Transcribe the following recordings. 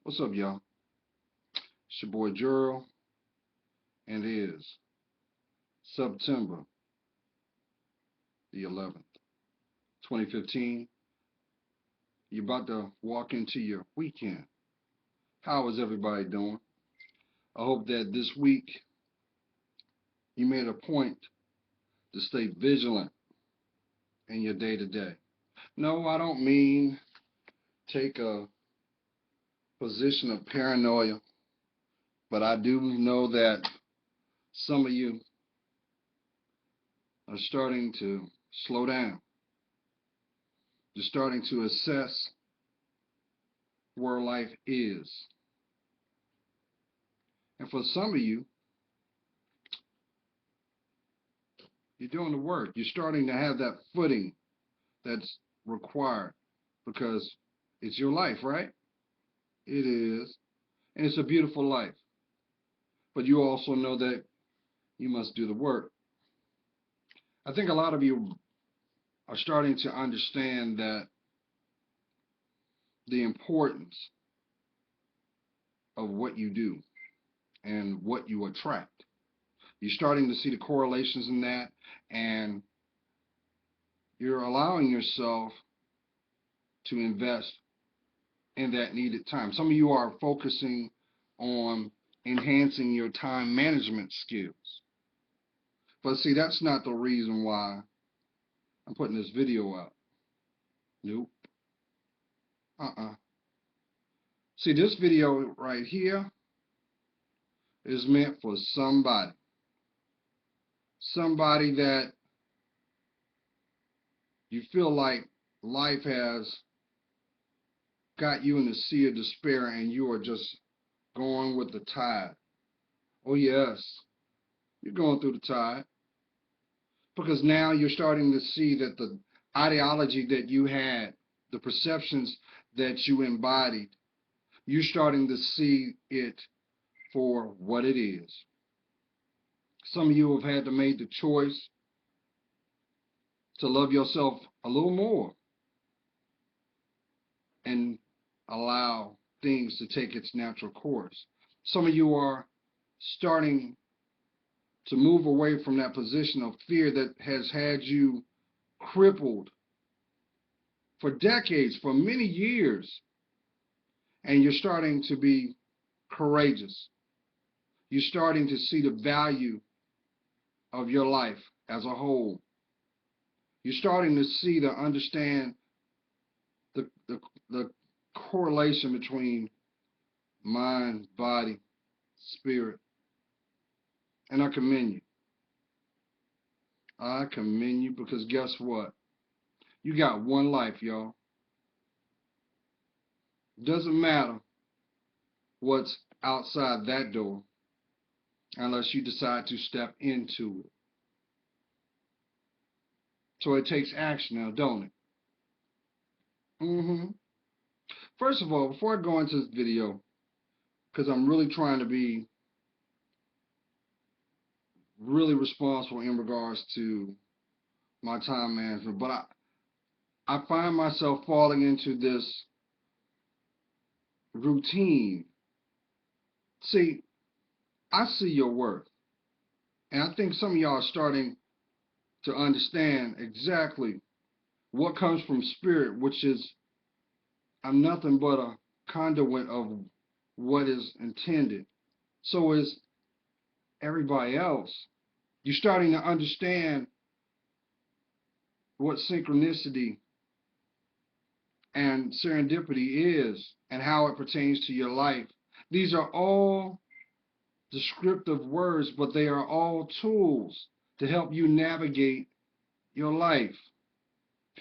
What's up, y'all? It's your boy Gerald, and it is September the 11th, 2015. You're about to walk into your weekend. How is everybody doing? I hope that this week you made a point to stay vigilant in your day to day. No, I don't mean take a position of paranoia, but I do know that some of you are starting to slow down. You're starting to assess where life is. And for some of you, you're doing the work. You're starting to have that footing that's required because it's your life, right? It is. And it's a beautiful life. But you also know that you must do the work. I think a lot of you are starting to understand that the importance of what you do and what you attract. You're starting to see the correlations in that, and you're allowing yourself to invest in that needed time. Some of you are focusing on enhancing your time management skills. But see, that's not the reason why I'm putting this video out. Nope. See, this video right here is meant for somebody. Somebody that you feel like life has got you in the sea of despair and you are just going with the tide. Oh, yes, you're going through the tide. Because now you're starting to see that the ideology that you had, the perceptions that you embodied, you're starting to see it for what it is. Some of you have had to make the choice to love yourself a little more and allow things to take its natural course. Some of you are starting to move away from that position of fear that has had you crippled for decades, for many years, and you're starting to be courageous. You're starting to see the value of your life as a whole. You're starting to see, to understand the correlation between mind, body, spirit. And I commend you. I commend you because guess what? You got one life, y'all. Doesn't matter what's outside that door unless you decide to step into it. So it takes action now, don't it? First of all, before I go into this video, because I'm really trying to be really responsible in regards to my time management, but I find myself falling into this routine. See, I see your worth. And I think some of y'all are starting to understand exactly what comes from spirit, which is I'm nothing but a conduit of what is intended. So is everybody else. You're starting to understand what synchronicity and serendipity is and how it pertains to your life. These are all descriptive words, but they are all tools to help you navigate your life.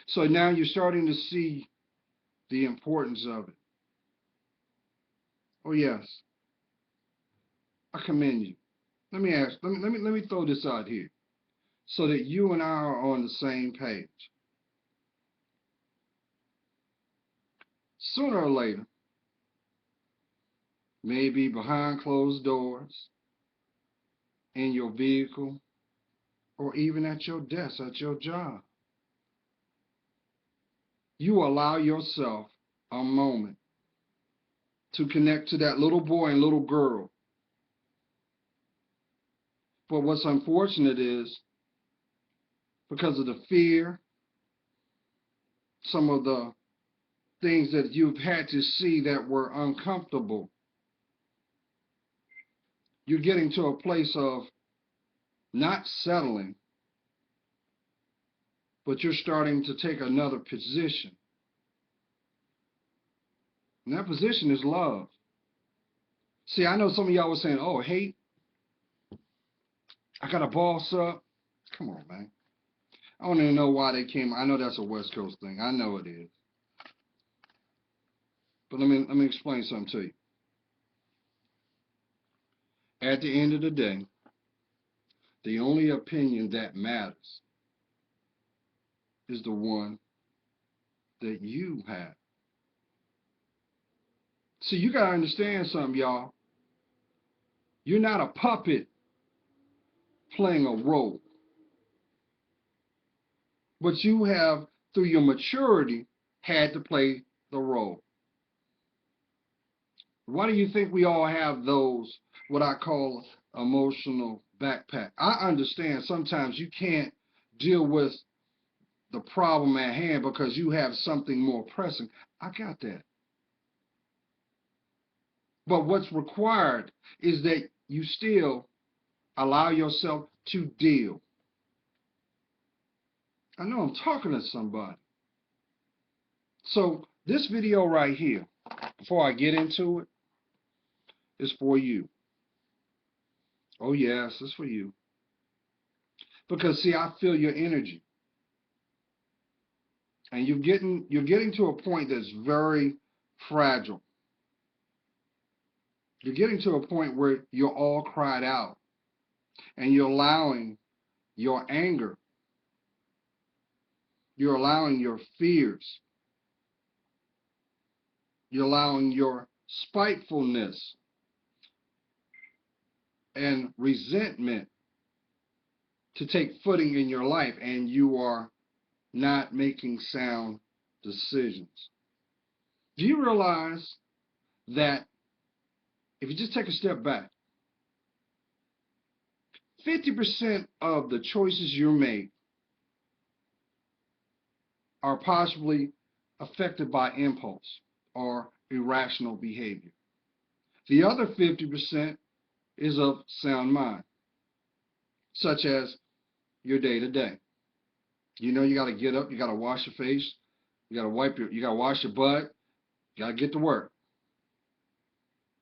So now you're starting to see the importance of it. Oh yes, I commend you. Let me throw this out here so that you and I are on the same page. Sooner or later, maybe behind closed doors, in your vehicle, or even at your desk, at your job, you allow yourself a moment to connect to that little boy and little girl. But what's unfortunate is because of the fear, some of the things that you've had to see that were uncomfortable, you're getting to a place of not settling, but you're starting to take another position. And that position is love. See, I know some of y'all were saying, oh, hate, I got to boss up. Come on, man. I don't even know why they came. I know that's a West Coast thing. I know it is. But let me explain something to you. At the end of the day, the only opinion that matters is the one that you have. See, you got to understand something, y'all. You're not a puppet playing a role. But you have, through your maturity, had to play the role. Why do you think we all have those, what I call emotional backpack? I understand sometimes you can't deal with the problem at hand because you have something more pressing. I got that. But what's required is that you still allow yourself to deal. I know I'm talking to somebody. So this video right here, before I get into it, is for you. Oh yes, it's for you. Because see, I feel your energy. And you're getting to a point that's very fragile. You're getting to a point where you're all cried out. And you're allowing your anger. You're allowing your fears. You're allowing your spitefulness and resentment to take footing in your life, and you are not making sound decisions. Do you realize that if you just take a step back, 50% of the choices you make are possibly affected by impulse or irrational behavior. The other 50% is of sound mind, such as your day-to-day. You know you got to get up, you got to wash your face, you got to wash your butt, you got to get to work.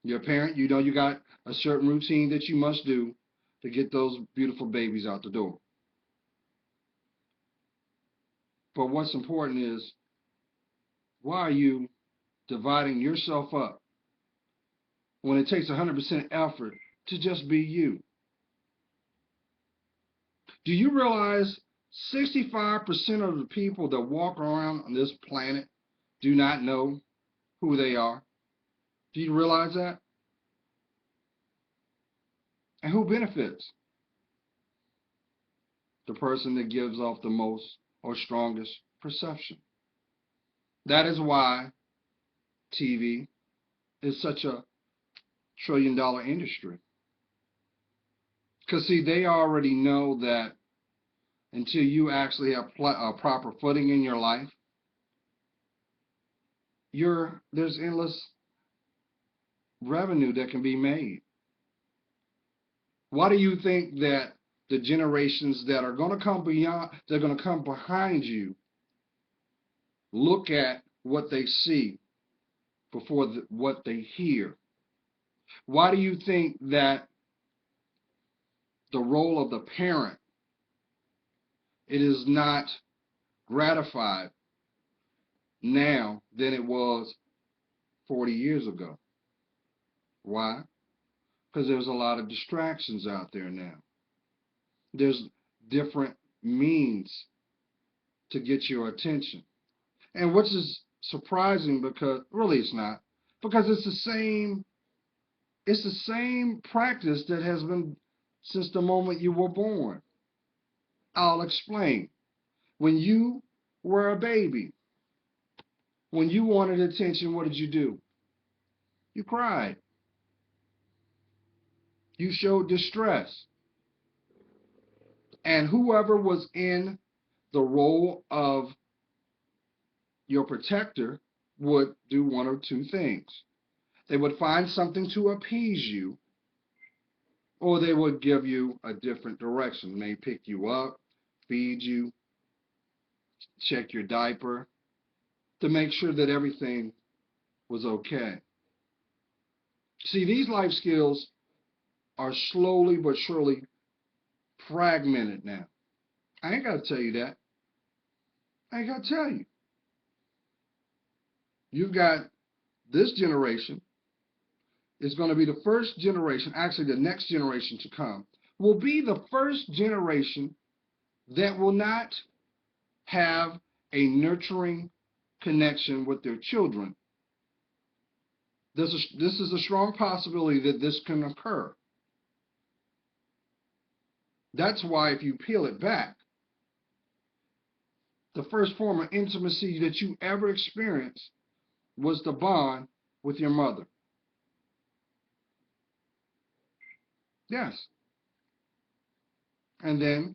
You're a parent, you know you got a certain routine that you must do to get those beautiful babies out the door. But what's important is, why are you dividing yourself up when it takes 100% effort to just be you? Do you realize 65% of the people that walk around on this planet do not know who they are? Do you realize that? And who benefits? The person that gives off the most or strongest perception. That is why TV is such a trillion-dollar industry. Because, see, they already know that until you actually have a proper footing in your life, there's endless revenue that can be made. Why do you think that the generations that are going to come behind you look at what they see before what they hear? Why do you think that the role of the parent, it is not gratified now than it was 40 years ago? Why? Because there's a lot of distractions out there now. There's different means to get your attention. And which is surprising, because really it's not, because it's the same practice that has been since the moment you were born. I'll explain. When you were a baby, when you wanted attention, what did you do? You cried. You showed distress. And whoever was in the role of your protector would do one or two things. They would find something to appease you, or they would give you a different direction. They pick you up, feed you, check your diaper to make sure that everything was okay. See, these life skills are slowly but surely fragmented now. I ain't got to tell you that. I ain't got to tell you. You've got this generation is going to be the first generation, actually the next generation to come, will be the first generation that will not have a nurturing connection with their children. This is a strong possibility that this can occur. That's why if you peel it back, the first form of intimacy that you ever experienced was the bond with your mother. Yes. And then,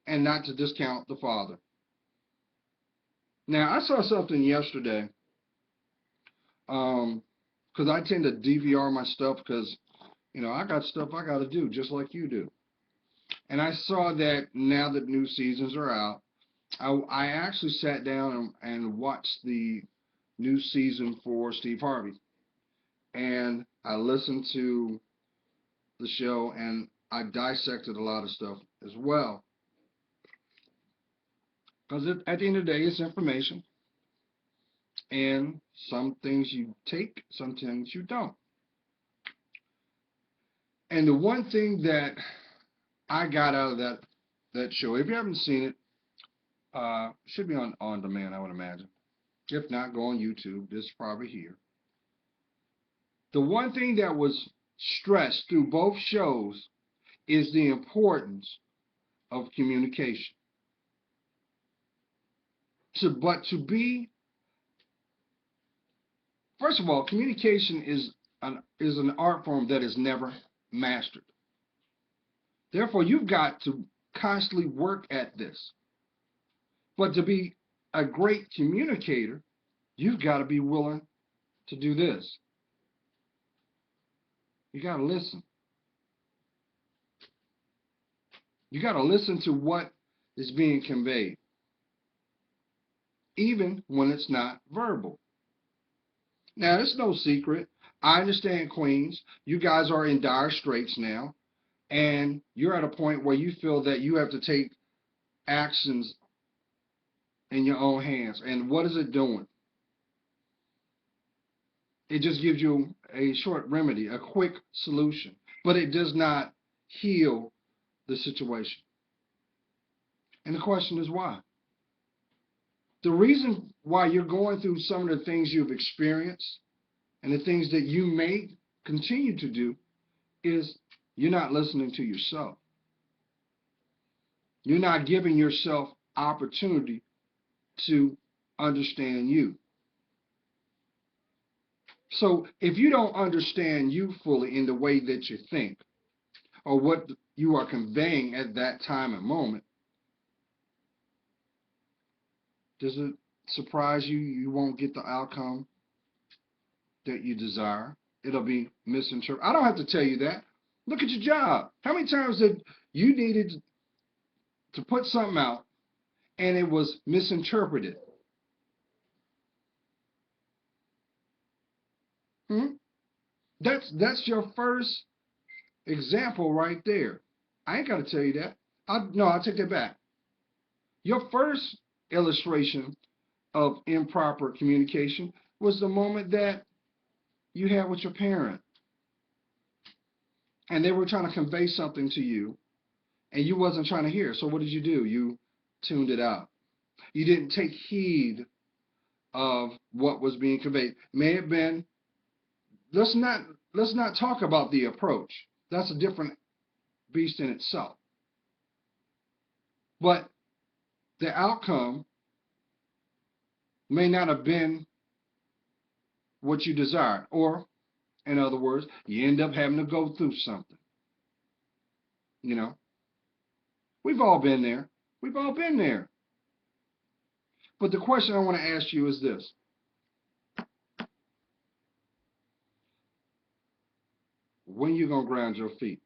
and not to discount the father. Now, I saw something yesterday, because I tend to DVR my stuff because, I got stuff I got to do just like you do. And I saw that now that new seasons are out, I actually sat down and watched the new season for Steve Harvey. And I listened to the show and I dissected a lot of stuff as well. Because at the end of the day, it's information. And some things you take, some things you don't. And the one thing that I got out of that show, if you haven't seen it, should be on demand, I would imagine. If not, go on YouTube. It's probably here. The one thing that was stressed through both shows is the importance of communication. But to be, first of all, communication is an art form that is never mastered. Therefore, you've got to constantly work at this. But to be a great communicator, you've got to be willing to do this. You got to listen. You got to listen to what is being conveyed, even when it's not verbal. Now, it's no secret. I understand, Queens, you guys are in dire straits now, and you're at a point where you feel that you have to take actions in your own hands. And what is it doing? It just gives you a short remedy, a quick solution, but it does not heal the situation. And the question is why? The reason why you're going through some of the things you've experienced and the things that you may continue to do is you're not listening to yourself. You're not giving yourself opportunity to understand you. So if you don't understand you fully in the way that you think or what you are conveying at that time and moment, does it surprise you you won't get the outcome that you desire? It'll be misinterpreted. I don't have to tell you that. Look at your job. How many times did you needed to put something out and it was misinterpreted? That's your first example right there. I ain't got to tell you that. I'll take that back. Your first illustration of improper communication was the moment that you had with your parent. And they were trying to convey something to you, and you wasn't trying to hear. So what did you do? You tuned it out. You didn't take heed of what was being conveyed. May have been, let's not talk about the approach. That's a different beast in itself. But the outcome may not have been what you desired, or In other words, you end up having to go through something. You know, we've all been there. We've all been there. But the question I want to ask you is this. When you going to ground your feet?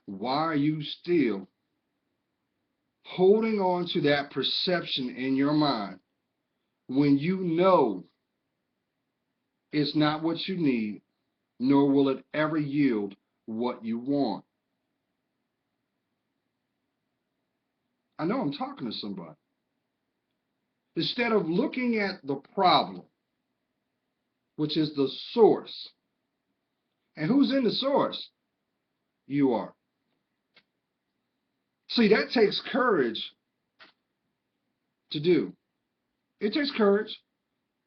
Why are you still holding on to that perception in your mind when you know it's not what you need, nor will it ever yield what you want? I know I'm talking to somebody. Instead of looking at the problem, which is the source, and who's in the source? You are. See, that takes courage to do. It takes courage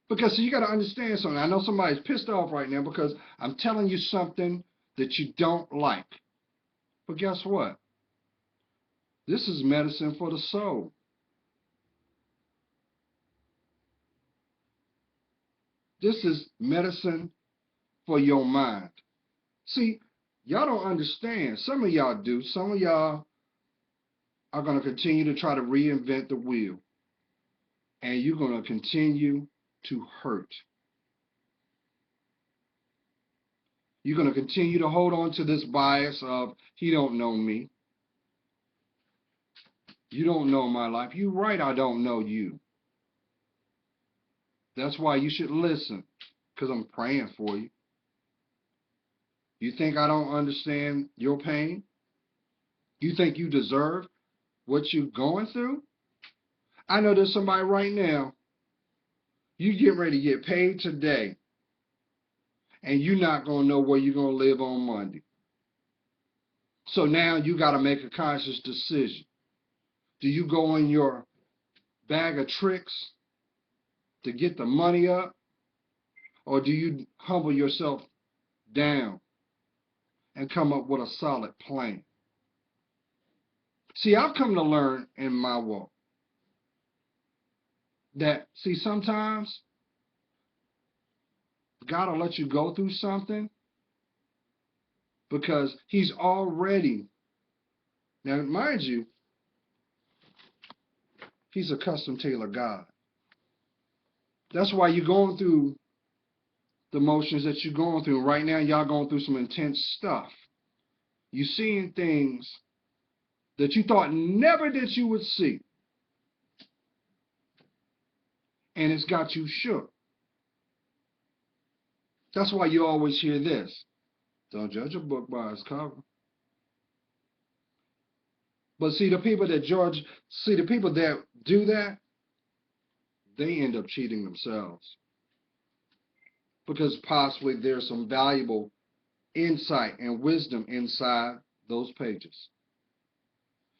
because you got to understand something. I know somebody's pissed off right now because I'm telling you something that you don't like. But guess what? This is medicine for the soul. This is medicine for your mind. See, y'all don't understand. Some of y'all do. Some of y'all are going to continue to try to reinvent the wheel. And you're going to continue to hurt. You're going to continue to hold on to this bias of, he don't know me. You don't know my life. You're right, I don't know you. That's why you should listen, because I'm praying for you. You think I don't understand your pain? You think you deserve what you're going through? I know there's somebody right now, you getting ready to get paid today, and you're not going to know where you're going to live on Monday. So now you got to make a conscious decision. Do you go in your bag of tricks to get the money up, or do you humble yourself down and come up with a solid plan? See, I've come to learn in my walk that, see, sometimes God will let you go through something because he's already, now mind you, he's a custom tailor God. That's why you're going through the motions that you're going through. Right now, y'all going through some intense stuff. You're seeing things that you thought never that you would see. And it's got you shook. That's why you always hear this. Don't judge a book by its cover. But see, the people that do that, they end up cheating themselves. Because possibly there's some valuable insight and wisdom inside those pages.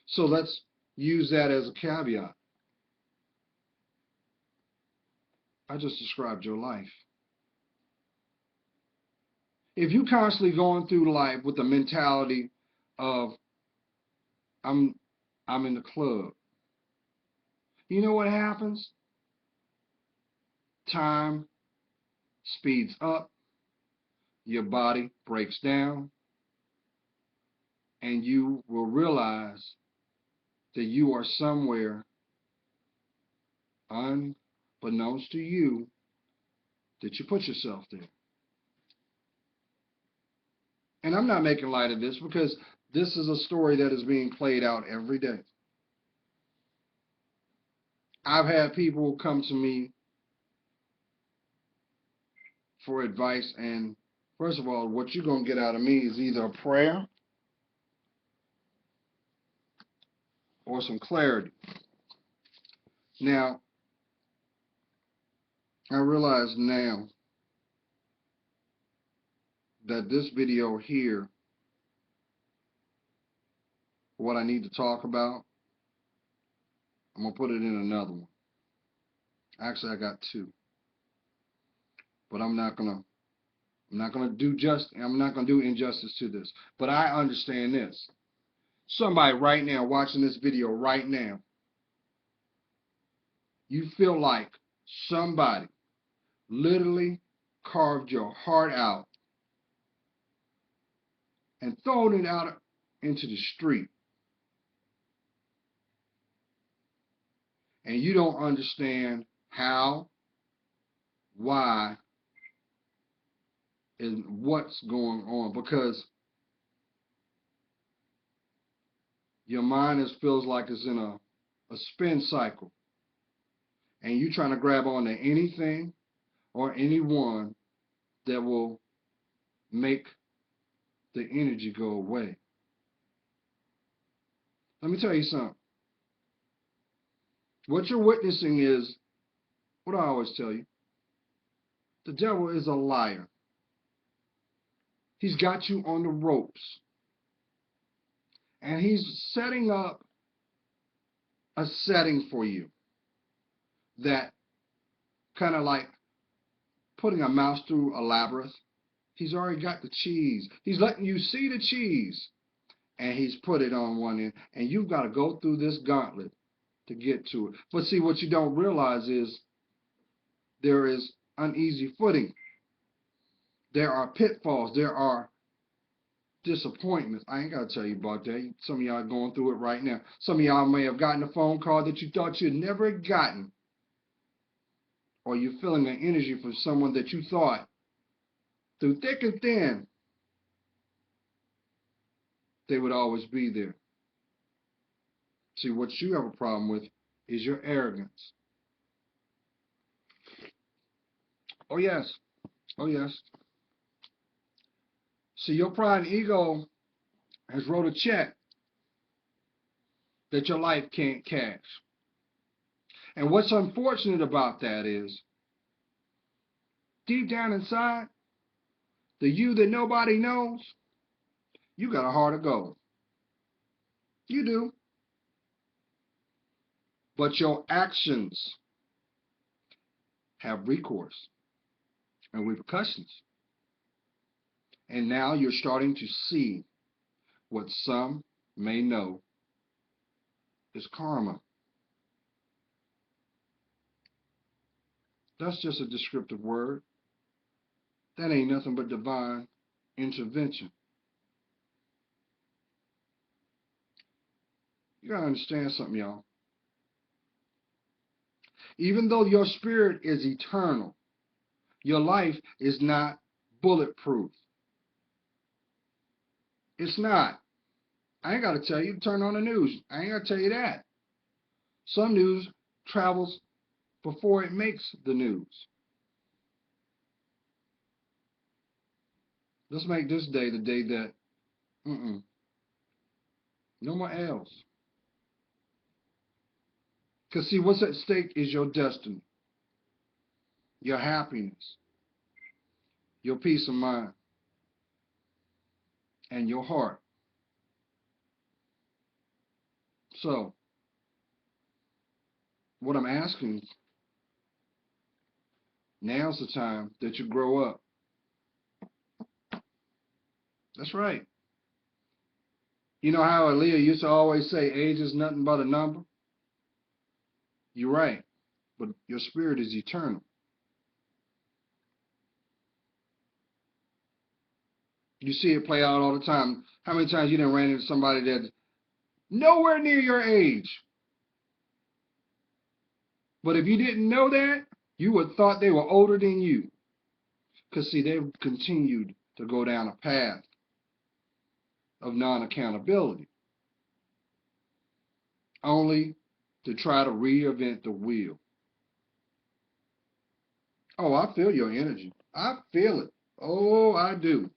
So let's use that as a caveat. I just described your life. If you're constantly going through life with the mentality of, I'm in the club, you know what happens? Time speeds up, your body breaks down, and you will realize that you are somewhere unbeknownst to you that you put yourself there. And I'm not making light of this because this is a story that is being played out every day. I've had people come to me for advice, and first of all, what you're going to get out of me is either a prayer or some clarity. Now, I realize now that this video here, what I need to talk about, I'm going to put it in another one. Actually, I got two. But I'm not going to do injustice to this. But I understand this. Somebody right now watching this video right now, you feel like Somebody literally carved your heart out and thrown it out into the street. And you don't understand how, why, and what's going on, because your mind feels like it's in a spin cycle, and you're trying to grab onto anything or anyone that will make the energy go away. Let me tell you something. What you're witnessing is what I always tell you. The devil is a liar. He's got you on the ropes. And he's setting up a setting for you that kind of like putting a mouse through a labyrinth. He's already got the cheese. He's letting you see the cheese. And he's put it on one end. And you've got to go through this gauntlet to get to it. But see, what you don't realize is there is uneasy footing. There are pitfalls. There are disappointments. I ain't got to tell you about that. Some of y'all are going through it right now. Some of y'all may have gotten a phone call that you thought you'd never gotten. Or you're feeling the energy from someone that you thought, through thick and thin, they would always be there. See, what you have a problem with is your arrogance. Oh, yes. Oh, yes. See, your pride and ego has wrote a check that your life can't cash. And what's unfortunate about that is, deep down inside, the you that nobody knows, you got a heart of gold. You do. But your actions have recourse and repercussions. And now you're starting to see what some may know is karma. That's just a descriptive word. That ain't nothing but divine intervention. You gotta understand something, y'all. Even though your spirit is eternal, your life is not bulletproof. It's not. I ain't gotta tell you, turn on the news. I ain't gotta tell you that. Some news travels before it makes the news. Let's make this day the day that, no more L's. Because see, what's at stake is your destiny, your happiness, your peace of mind, and your heart. So, what I'm asking, now's the time that you grow up. That's right. You know how Aaliyah used to always say, age is nothing but a number? You're right, but your spirit is eternal. You see it play out all the time. How many times you done ran into somebody that's nowhere near your age? But if you didn't know that, you would have thought they were older than you. Because see, they've continued to go down a path of non-accountability, only to try to reinvent the wheel. Oh, I feel your energy. I feel it. Oh, I do.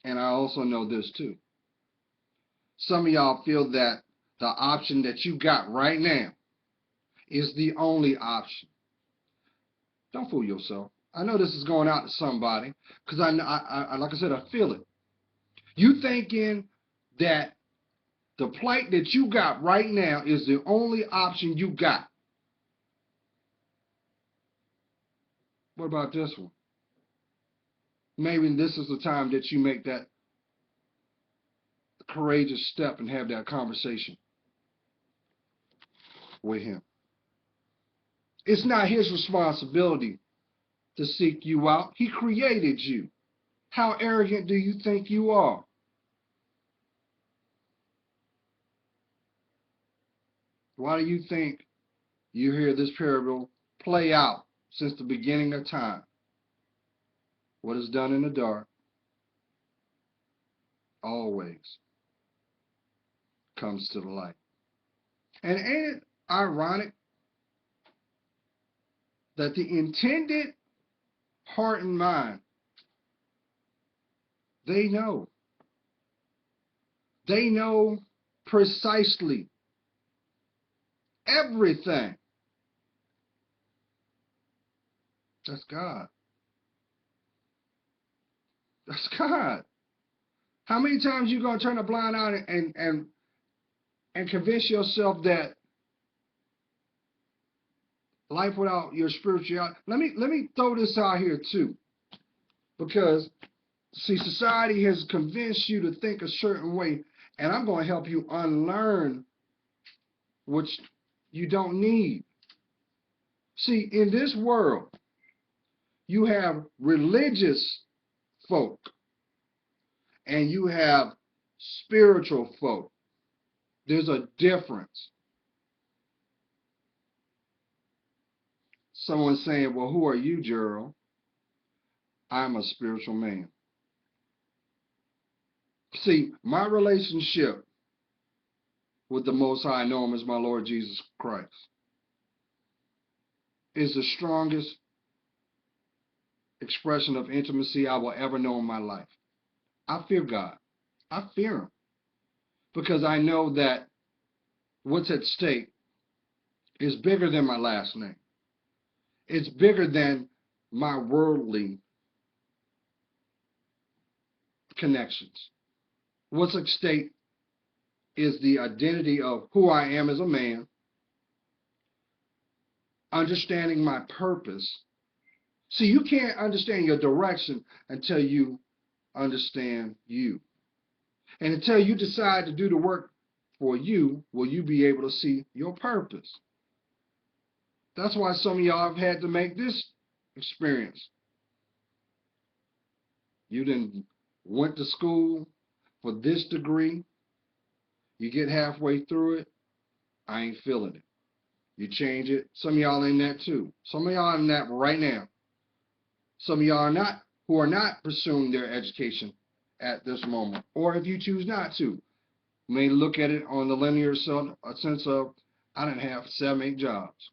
And I also know this too. Some of y'all feel that the option that you got right now is the only option. Don't fool yourself. I know this is going out to somebody because I like I said, I feel it. You thinking that the plight that you got right now is the only option you got. What about this one? Maybe this is the time that you make that courageous step and have that conversation with him. It's not his responsibility to seek you out. He created you. How arrogant do you think you are? Why do you think you hear this parable play out since the beginning of time? What is done in the dark always comes to the light. And ain't it ironic that the intended heart and mind, they know. They know precisely everything. That's God. That's God. How many times you gonna turn a blind eye and convince yourself that life without your spirituality? Let me throw this out here too, because see, society has convinced you to think a certain way, and I'm going to help you unlearn what you don't need. See, in this world, you have religious folk and you have spiritual folk. There's a difference. Someone saying, well, who are you, Gerald? I'm a spiritual man. See, my relationship with the Most High, I know him as my Lord Jesus Christ, is the strongest expression of intimacy I will ever know in my life. I fear God. I fear him because I know that what's at stake is bigger than my last name. It's bigger than my worldly connections. What's at stake is the identity of who I am as a man, understanding my purpose. See, you can't understand your direction until you understand you. And until you decide to do the work for you, will you be able to see your purpose. That's why some of y'all have had to make this experience. You done went to school for this degree. You get halfway through it, I ain't feeling it. You change it. Some of y'all in that too. Some of y'all in that right now. Some of y'all are not, who are not pursuing their education at this moment. Or if you choose not to, you may look at it on the linear sense of, I didn't have 7, 8 jobs.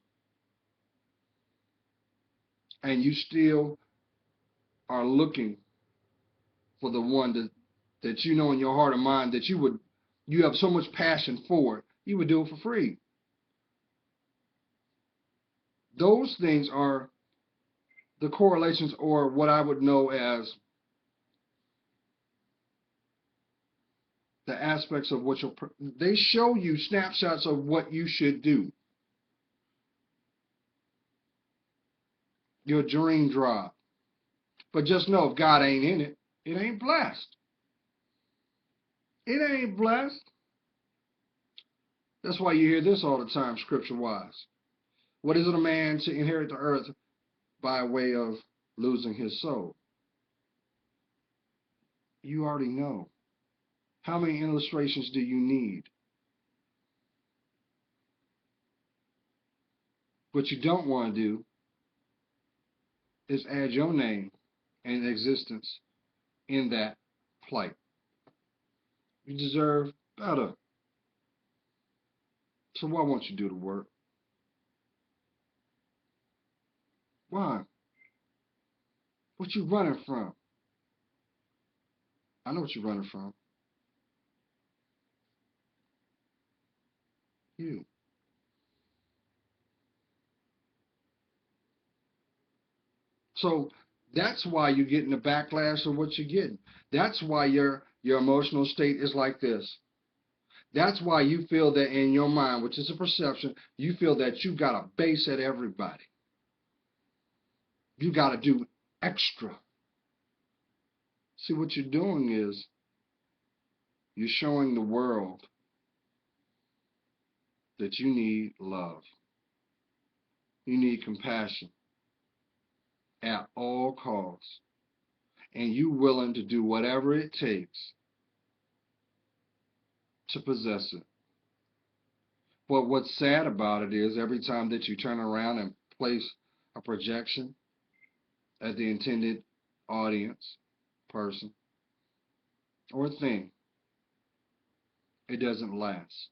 And you still are looking for the one that you know in your heart and mind that you have so much passion for it, you would do it for free. Those things are the correlations, or what I would know as the aspects of what they show you snapshots of what you should do. Your dream job. But just know if God ain't in it, it ain't blessed. It ain't blessed. That's why you hear this all the time, scripture-wise. What is it a man to inherit the earth by way of losing his soul? You already know. How many illustrations do you need? What you don't want to do is add your name and existence in that plight. You deserve better. So why won't you do the work? Why? What you running from? I know what you're running from. You. So that's why you're getting the backlash of what you're getting. That's why your emotional state is like this. That's why you feel that in your mind, which is a perception, you feel that you got to base at everybody. You got to do extra. See, what you're doing is you're showing the world that you need love. You need compassion at all costs. And you willing to do whatever it takes to possess it. But what's sad about it is every time that you turn around and place a projection at the intended audience, person, or thing, it doesn't last.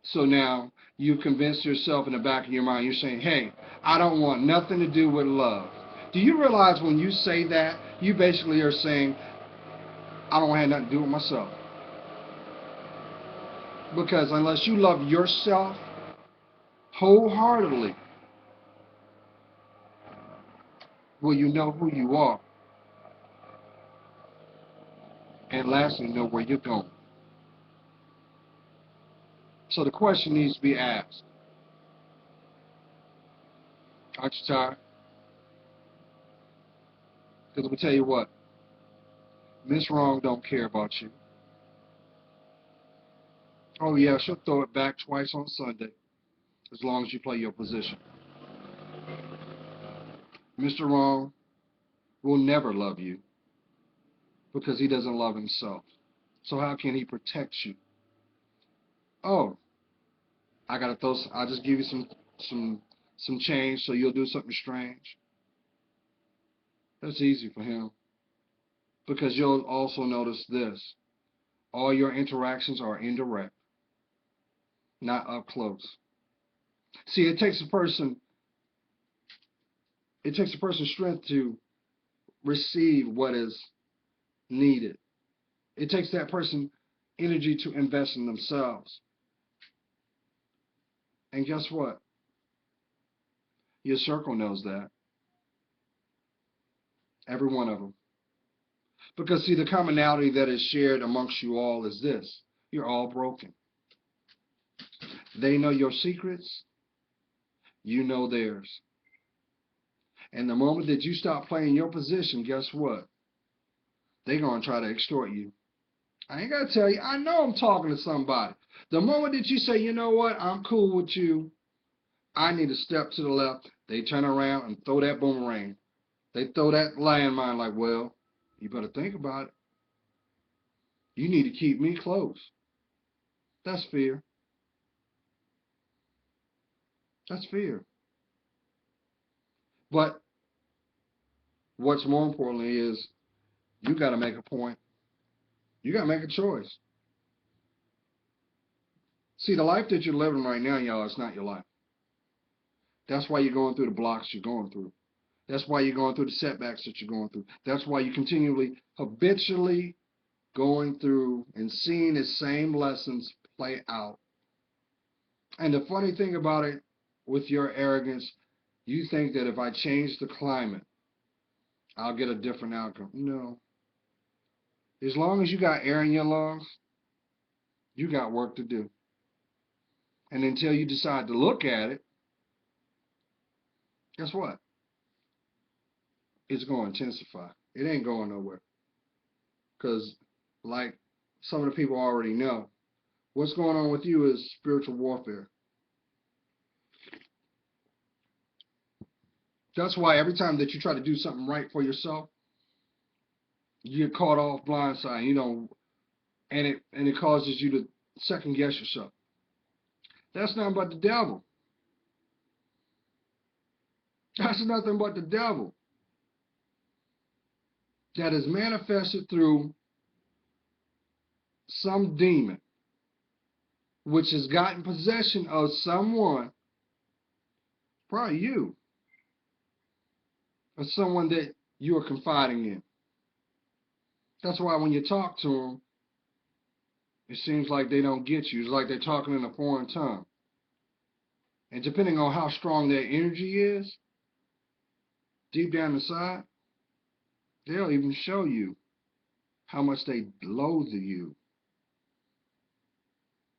So now you've convinced yourself in the back of your mind, you're saying, hey, I don't want nothing to do with love. Do you realize when you say that, you basically are saying, I don't have nothing to do with myself? Because unless you love yourself wholeheartedly, will you know who you are? And lastly, know where you're going. So the question needs to be asked. Aren't you tired? Because we tell you what, Miss Wrong don't care about you. Oh yeah, she'll throw it back twice on Sunday, as long as you play your position. Mr. Wrong will never love you because he doesn't love himself. So how can he protect you? Oh, I'll just give you some change so you'll do something strange. That's easy for him. Because you'll also notice this. All your interactions are indirect, not up close. See, it takes a person's strength to receive what is needed. It takes that person energy to invest in themselves. And guess what? Your circle knows that. Every one of them. Because see, the commonality that is shared amongst you all is this. You're all broken. They know your secrets. You know theirs. And the moment that you stop playing your position, guess what? They're going to try to extort you. I ain't got to tell you. I know I'm talking to somebody. The moment that you say, you know what, I'm cool with you, I need to step to the left, they turn around and throw that boomerang. They throw that landmine like, well, you better think about it. You need to keep me close. That's fear. That's fear. But what's more importantly is you got to make a point. You got to make a choice. See, the life that you're living right now, y'all, it's not your life. That's why you're going through the blocks you're going through. That's why you're going through the setbacks that you're going through. That's why you continually, habitually going through and seeing the same lessons play out. And the funny thing about it, with your arrogance, you think that if I change the climate, I'll get a different outcome. No. As long as you got air in your lungs, you got work to do. And until you decide to look at it, guess what? It's going to intensify. It ain't going nowhere. Because, like some of the people already know, what's going on with you is spiritual warfare. That's why every time that you try to do something right for yourself, you get caught off blindside, and it causes you to second guess yourself. That's nothing but the devil. That's nothing but the devil that is manifested through some demon which has gotten possession of someone, probably you, or someone that you are confiding in. That's why when you talk to them, it seems like they don't get you. It's like they're talking in a foreign tongue. And depending on how strong their energy is, deep down inside, they'll even show you how much they loathe you.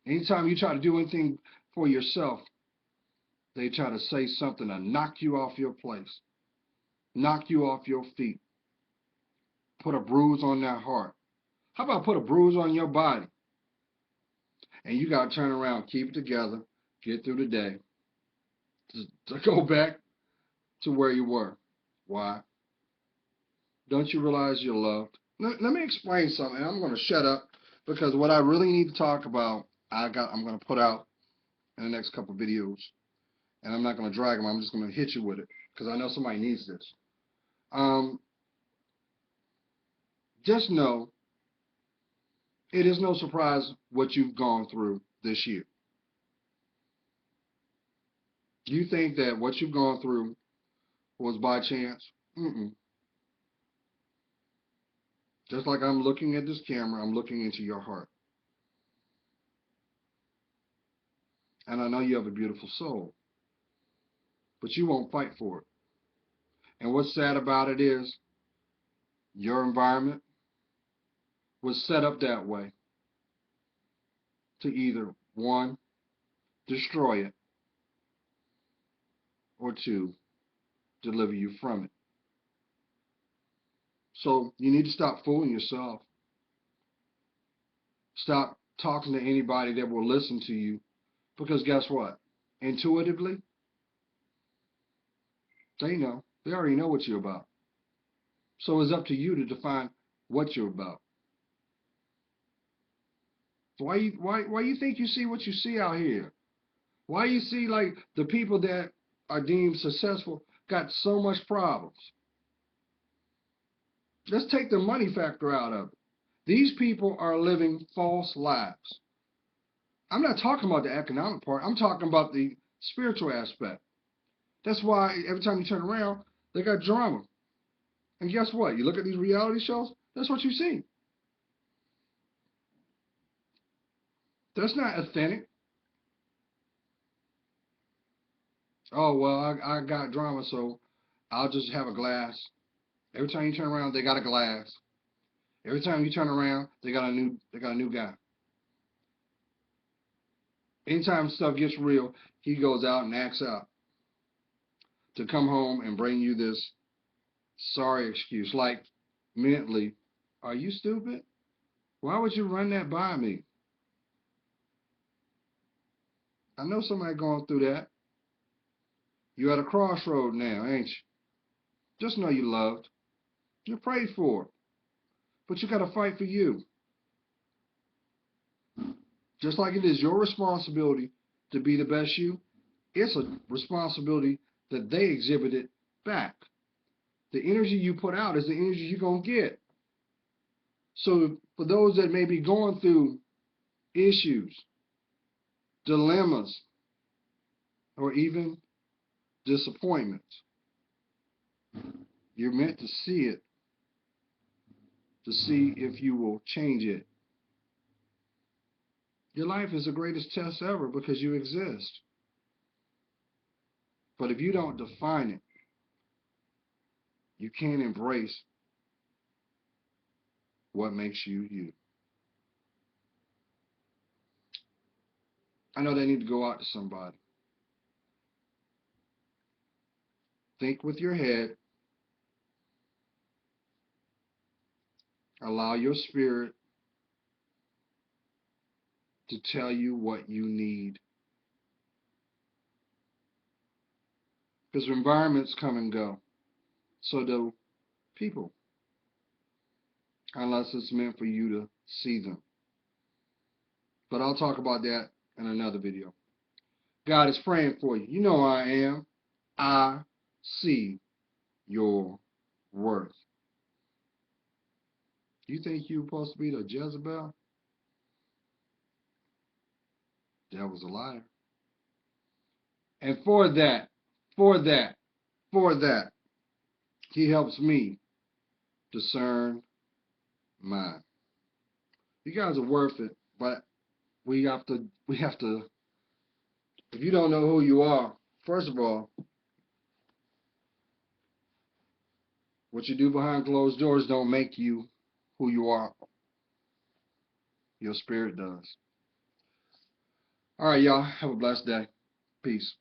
Anytime you try to do anything for yourself, they try to say something to knock you off your place, knock you off your feet, put a bruise on that heart. How about put a bruise on your body? And you got to turn around, keep it together, get through the day, to go back to where you were. Why? Don't you realize you're loved? Let me explain something. I'm going to shut up because what I really need to talk about, I'm going to put out in the next couple videos, and I'm not going to drag them. I'm just going to hit you with it because I know somebody needs this. Just know it is no surprise what you've gone through this year. You think that what you've gone through was by chance? Just like I'm looking at this camera, I'm looking into your heart. And I know you have a beautiful soul, but you won't fight for it. And what's sad about it is your environment was set up that way to either, one, destroy it, or two, deliver you from it. So you need to stop fooling yourself. Stop talking to anybody that will listen to you, because guess what? Intuitively, they know. They already know what you're about. So it's up to you to define what you're about. Why you think you see what you see out here? Why you see like the people that are deemed successful got so much problems? Let's take the money factor out of it. These people are living false lives. I'm not talking about the economic part. I'm talking about the spiritual aspect. That's why every time you turn around, they got drama. And guess what? You look at these reality shows, that's what you see. That's not authentic. Oh, well, I got drama, so I'll just have a glass. Every time you turn around, they got a glass. Every time you turn around, they got a new guy. Anytime stuff gets real, he goes out and acts out to come home and bring you this sorry excuse. Like, mentally, are you stupid? Why would you run that by me? I know somebody going through that. You're at a crossroad now, ain't you? Just know you're loved. You're prayed for. But you got to fight for you. Just like it is your responsibility to be the best you, it's a responsibility that they exhibited back. The energy you put out is the energy you're going to get. So for those that may be going through issues, dilemmas, or even disappointments, you're meant to see it, to see if you will change it. Your life is the greatest test ever because you exist. But if you don't define it, you can't embrace what makes you you. I know they need to go out to somebody. Think with your head. Allow your spirit to tell you what you need. Because environments come and go. So do people. Unless it's meant for you to see them. But I'll talk about that in another video. God is praying for you. You know I am. I see your worth. You think you're supposed to be the Jezebel? That was a liar. And for that, he helps me discern mine. You guys are worth it, but we have to, if you don't know who you are, first of all, what you do behind closed doors don't make you who you are. Your spirit does. All right, y'all. Have a blessed day. Peace.